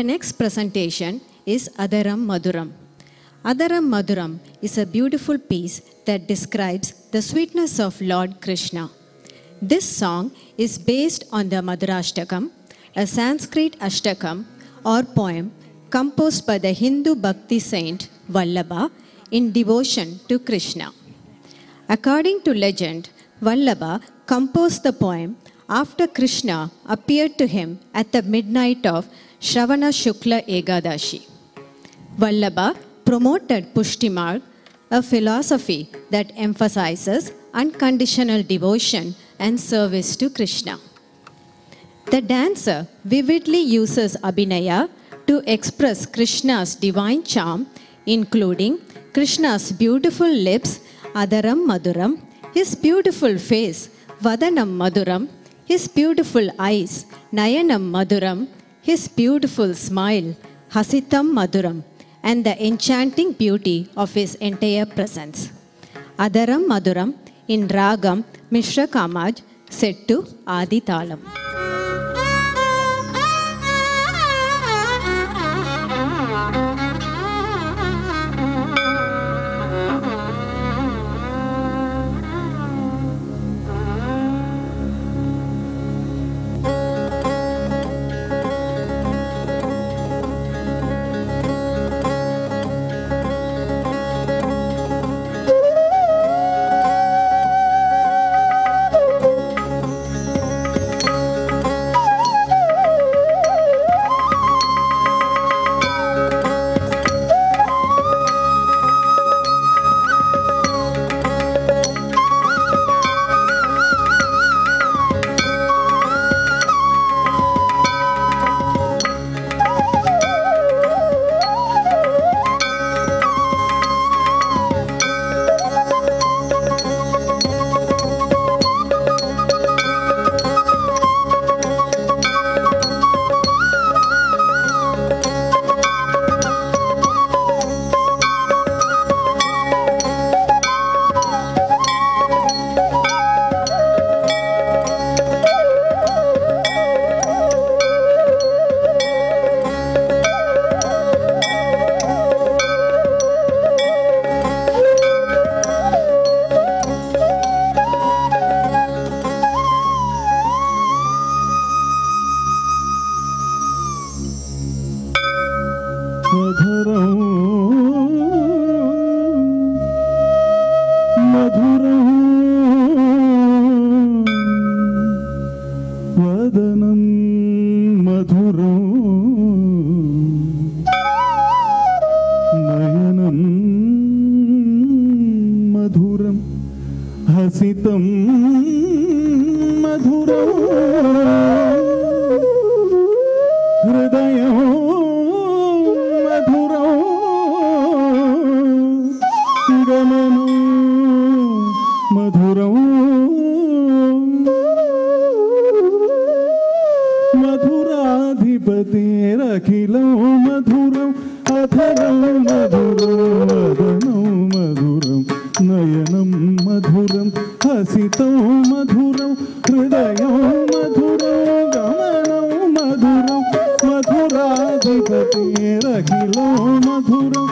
The next presentation is Adaram Madhuram. Adaram Madhuram is a beautiful piece that describes the sweetness of Lord Krishna. This song is based on the Madhurashtakam, a Sanskrit ashtakam or poem composed by the Hindu Bhakti saint Vallabha in devotion to Krishna. According to legend, Vallabha composed the poem after Krishna appeared to him at the midnight of Shravana Shukla Ekadashi. Vallabha promoted Pushti Marg, a philosophy that emphasizes unconditional devotion and service to Krishna. The dancer vividly uses Abhinaya to express Krishna's divine charm, including Krishna's beautiful lips, Adaram Madhuram, his beautiful face, Vadanam Madhuram, his beautiful eyes, Nayanam Madhuram, his beautiful smile, Hasitam Madhuram, and the enchanting beauty of his entire presence. Adaram Madhuram in Ragam Mishra Kamaj set to Adi Talam. हसितं मधुरं हृदयं मधुरं गमनं मधुरं मधुराधिपतेरखिलं मधुरं अधरं मधुरं वदनं मधुरं नयनं मधुरं हसितं मधुरं हृदयं मधुरं गमनं मधुरं मधुराधिपतेरखिलं मधुरं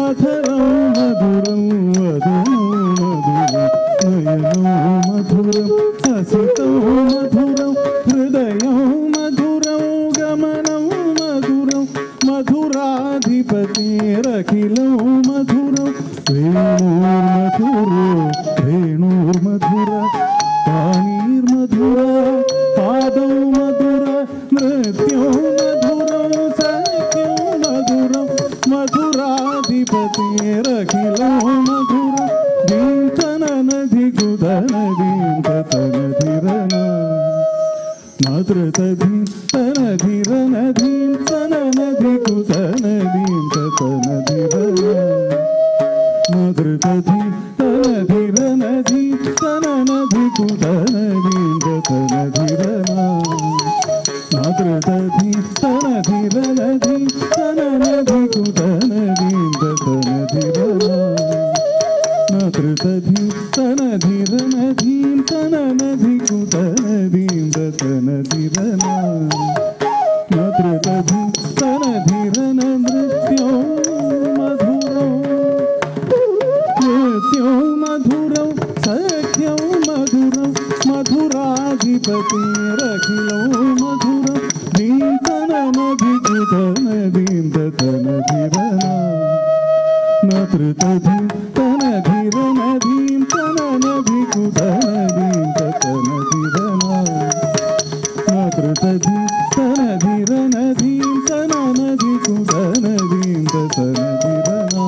अधरं मधुरं वदनं मधुरं नयनं मधुरं हसितं मधुरं हृदयं मधुरं गमनं मधुरं मधुराधिपतेरखिलं मधुरं वेणुर्मधुरा पाणिर्मधुरा पादौ मधुरा नृत्यं मधुरं सख्यं मधुरं मधुराधिपतेरखिलं मधुरं दीन्तननधिकुतनदीं ततनधिरन मातृतधीं तनधिरनधीं तननधिकुतनदीं ततनधिरन मातृतधीं तनधिरनधीं तननधिकुतनदीं ततनधिरन मातृतधीं तनधिरनधीं तननधिकुतनदीं ततनधिरन मातृतधीं तनधिरनधीं तननधिकुतनदीं ततनधिरन मातृतधीं तनधिरनधीं మాతృతధిం తనధిరనధిం తననధికుతనధిం తనధిరనా మాతృతధిం తనధిరనధిం తననధికుతనధిం తనధిరనా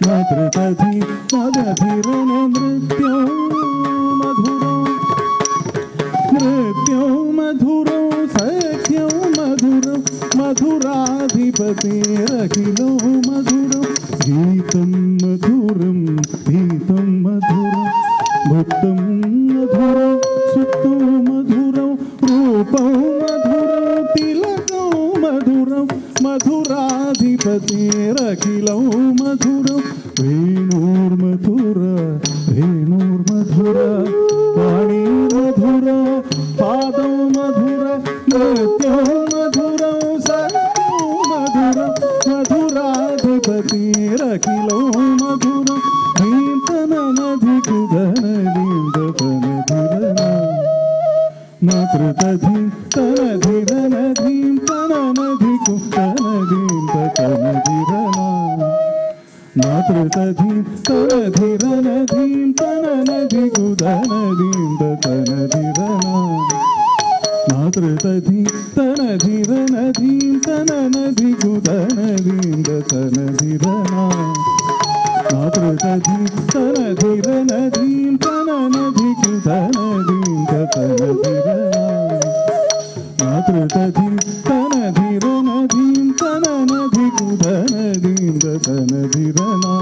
మాతృతధిం తనధిరన నృత్యం మధురం నృత్యం మధురం సఖ్యం మధురం మధురాధిపతిరఖిలో మధురం గీతం మధురం గీతం మధురం భక్తం మధురం సుత్తం మధురం రూపం మధురం తిలకం మధురం మధురాధిపతిరఖిలో మధురం వేణోర్మధుర వేణోర్మధుర వాణి మధుర పాదం మధుర నృత్యం మధురం సత్యం మధురం మధురాధిపతిరఖిలో మధురం దీంతనధికుధనదీంతనధిరనా మాతృతధిం తనధిరనధిం తననధికుతనదీంతనధిరనా మాతృతధిం తనధిరనధిం తననధికుతనదీంతనధిరనా మాతృతధిం తనధిరనధిం తననధికుతనదీంతనధిరనా మాతృతధిం తనధిరనధిం తననధికుతనదీంతనధిరనా మాతృతధిం తనధిరనధిం తననధికుతనదీంతనధిరనా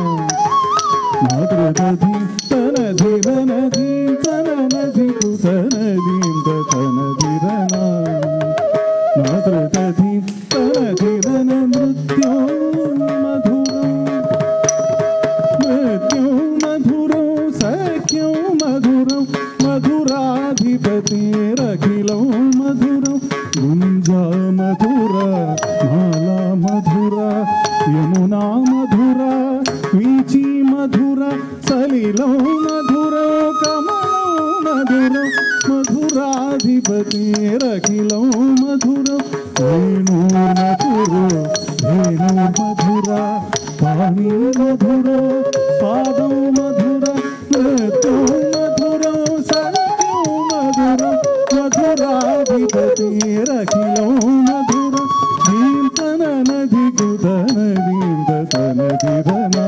మాతృతధిం తనధిరనధిం తననధికుతనదీంతనధిరనా మాతృతధిం తనధిరన నృత్యం మధురం నృత్యం మధురం సఖ్యం మధురం మధురాధిపతిరఖిలో మధురం గుంజా మధుర మాలా మధుర యమునా మధుర వీచి మధుర సలిలం మధుర కమలం మధురం మధురాధిపతిరఖిలో మధురం వేణోర్మధుర వేణోర్మధుర పాణి మధుర పాదం మధుర నృత్యం మధురం సత్యం మధురం మధురాధిపతిరఖిలో మధురం దీంతనధికుతనదీంతనధిరనా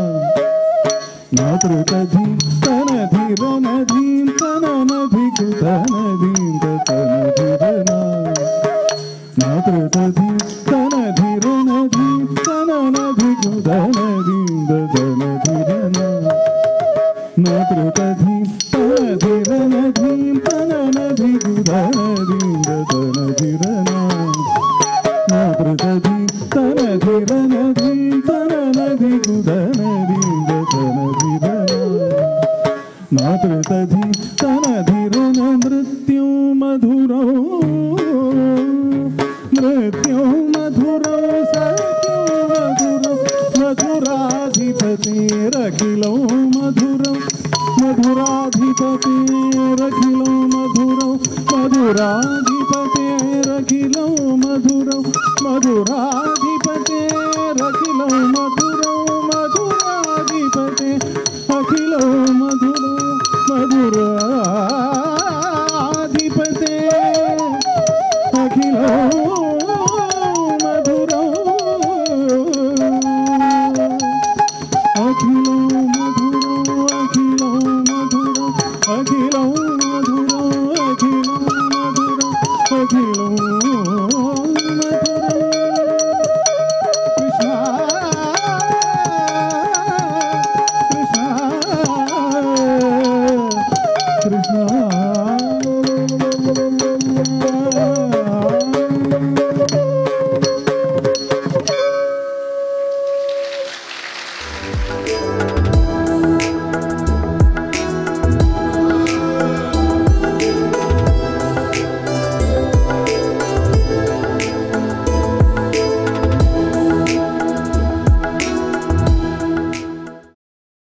మాతృతధిం తనధిరనధిం తననధికుతనదీంతనధిరనా మాతృతధిం తనధిరనధిం తననధికుతనదీంతనధిరనా మాతృతధిం తనధిరనధిం తననధికుతనదీంతనధిరనా మాతృతధిం తనధిరనధిం తననధికుతనదీంతనధిరనా మాతృతధిం తనధిరన నృత్యం మధురం నృత్యం మధురం సఖ్యం మధురం మధురాధిపతిరఖిలో మధురం మధురాధిపతిరఖిలో మధురం మధురాధిపతిరఖిలో మధురం మధురాధిపతిరఖిలో మధురం మధురాధిపతి అఖిలో మధురం మధురాధిపతి అఖిలో మధురం అఖిలో మధురం అఖిలో మధురం అఖిలో మధురం అఖిలో మధురం అఖిలో Kృష్ణ